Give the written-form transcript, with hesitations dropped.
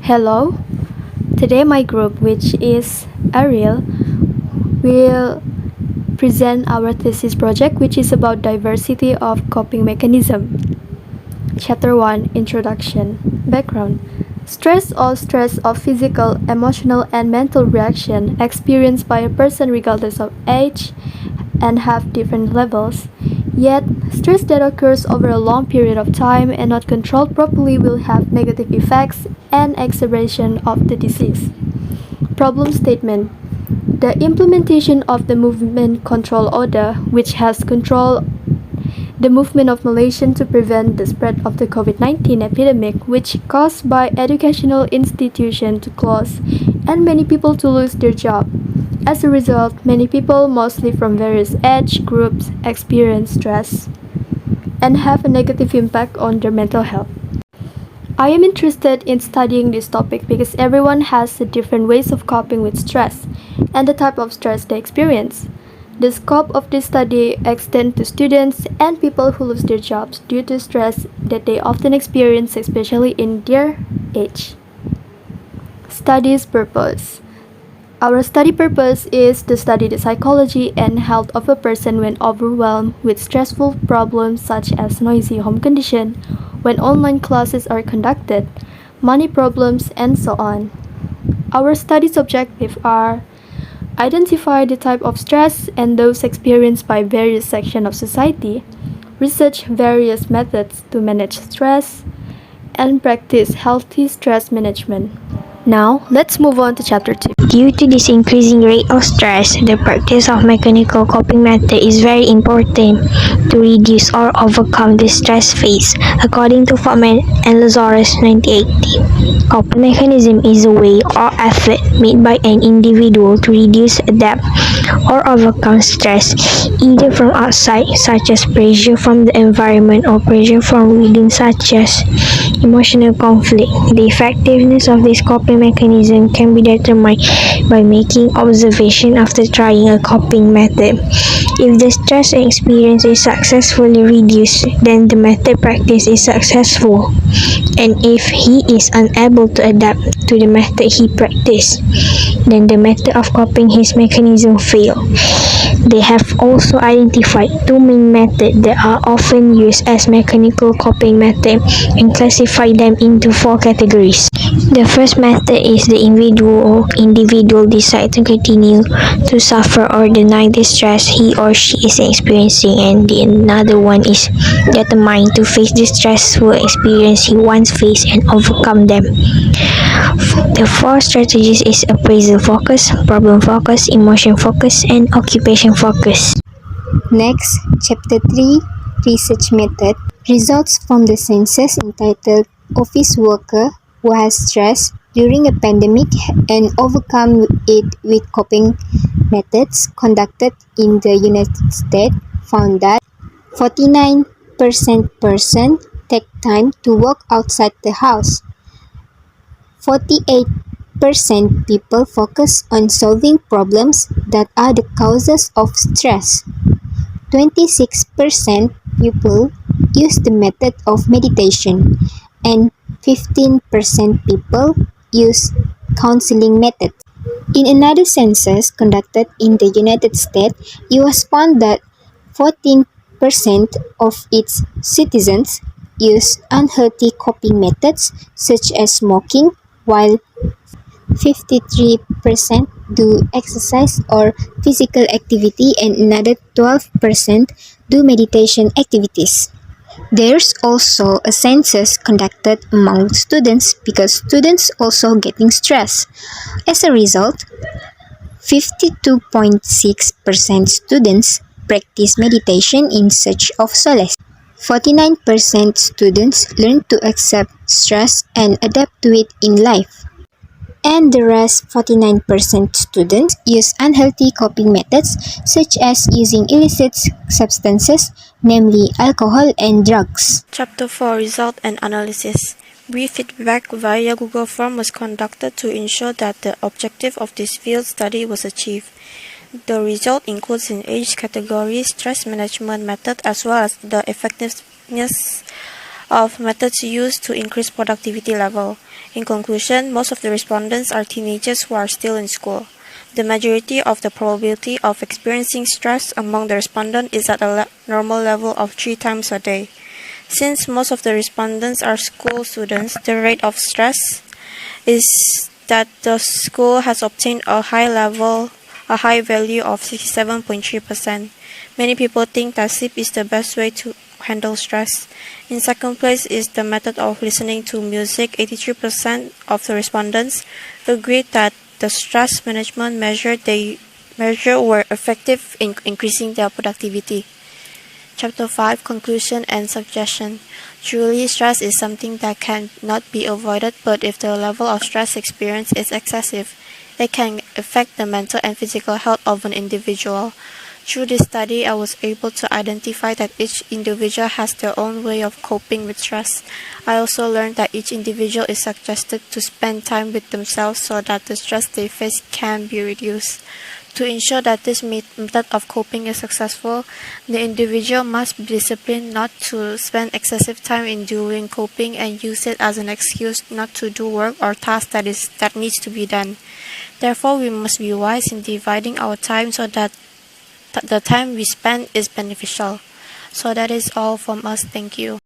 Hello. Today my group, which is Ariel, will present our thesis project, which is about diversity of coping mechanism. Chapter 1, Introduction. Background. Stress or stress of physical, emotional, and mental reaction experienced by a person regardless of age and have different levels. Yet, stress that occurs over a long period of time and not controlled properly will have negative effects and exacerbation of the disease. Problem statement. The implementation of the Movement Control Order, which has controlled the movement of Malaysians to prevent the spread of the COVID-19 epidemic, which caused by educational institutions to close and many people to lose their job. As a result, many people, mostly from various age groups, experience stress and have a negative impact on their mental health. I am interested in studying this topic because everyone has different ways of coping with stress and the type of stress they experience. The scope of this study extends to students and people who lose their jobs due to stress that they often experience, especially in their age. Study's purpose. Our study purpose is to study the psychology and health of a person when overwhelmed with stressful problems such as noisy home condition, when online classes are conducted, money problems, and so on. Our study's objectives are identify the type of stress and those experienced by various sections of society, research various methods to manage stress, and practice healthy stress management. Now, let's move on to Chapter 2. Due to this increasing rate of stress, the practice of mechanical coping method is very important to reduce or overcome the stress phase, according to Forman and Lazarus 1980. Coping mechanism is a way or effort made by an individual to reduce, adapt, or overcome stress, either from outside, such as pressure from the environment, or pressure from within, such as emotional conflict. The effectiveness of this coping mechanism can be determined by making observation after trying a coping method. If the stress experience is successfully reduced, then the method practice is successful. And if he is unable to adapt to the method he practiced, then the method of coping his mechanism failed. They have also identified two main methods that are often used as mechanical coping method and classify them into four categories. The first method is the individual decide to continue to suffer or deny the stress he or she is experiencing, and the another one is determined to face the stressful experience he once faced and overcome them. The four strategies is appraisal focus, problem focus, emotion focus, and occupation focus. Next, Chapter 3, Research Method. Results from the census entitled Office Worker Who Has Stress During a Pandemic and Overcome It with Coping Methods conducted in the United States found that 49% person take time to walk outside the house. 48% people focus on solving problems that are the causes of stress. 26% people use the method of meditation, and 15% people use counseling method. In another census conducted in the United States, it was found that 14% of its citizens use unhealthy coping methods such as smoking, while 53% do exercise or physical activity and another 12% do meditation activities. There's also a census conducted among students because students also getting stressed. As a result, 52.6% students practice meditation in search of solace. 49% students learn to accept stress and adapt to it in life. And the rest 49% students use unhealthy coping methods such as using illicit substances, namely alcohol and drugs. Chapter 4, Result and Analysis. Brief feedback via Google Form was conducted to ensure that the objective of this field study was achieved. The result includes in age category, stress management method, as well as the effectiveness of methods used to increase productivity level. In conclusion, most of the respondents are teenagers who are still in school. The majority of the probability of experiencing stress among the respondents is at a normal level of 3 times a day. Since most of the respondents are school students, the rate of stress is that the school has obtained a high value of 67.3%. Many people think that sleep is the best way to handle stress. In second place is the method of listening to music. 83% of the respondents agreed that the stress management measures were effective in increasing their productivity. Chapter 5, Conclusion and Suggestion. Truly, stress is something that cannot be avoided, but if the level of stress experienced is excessive, it can affect the mental and physical health of an individual. Through this study, I was able to identify that each individual has their own way of coping with stress. I also learned that each individual is suggested to spend time with themselves so that the stress they face can be reduced. To ensure that this method of coping is successful, the individual must be disciplined not to spend excessive time in doing coping and use it as an excuse not to do work or task that needs to be done. Therefore, we must be wise in dividing our time so that the time we spend is beneficial. So that is all from us. Thank you.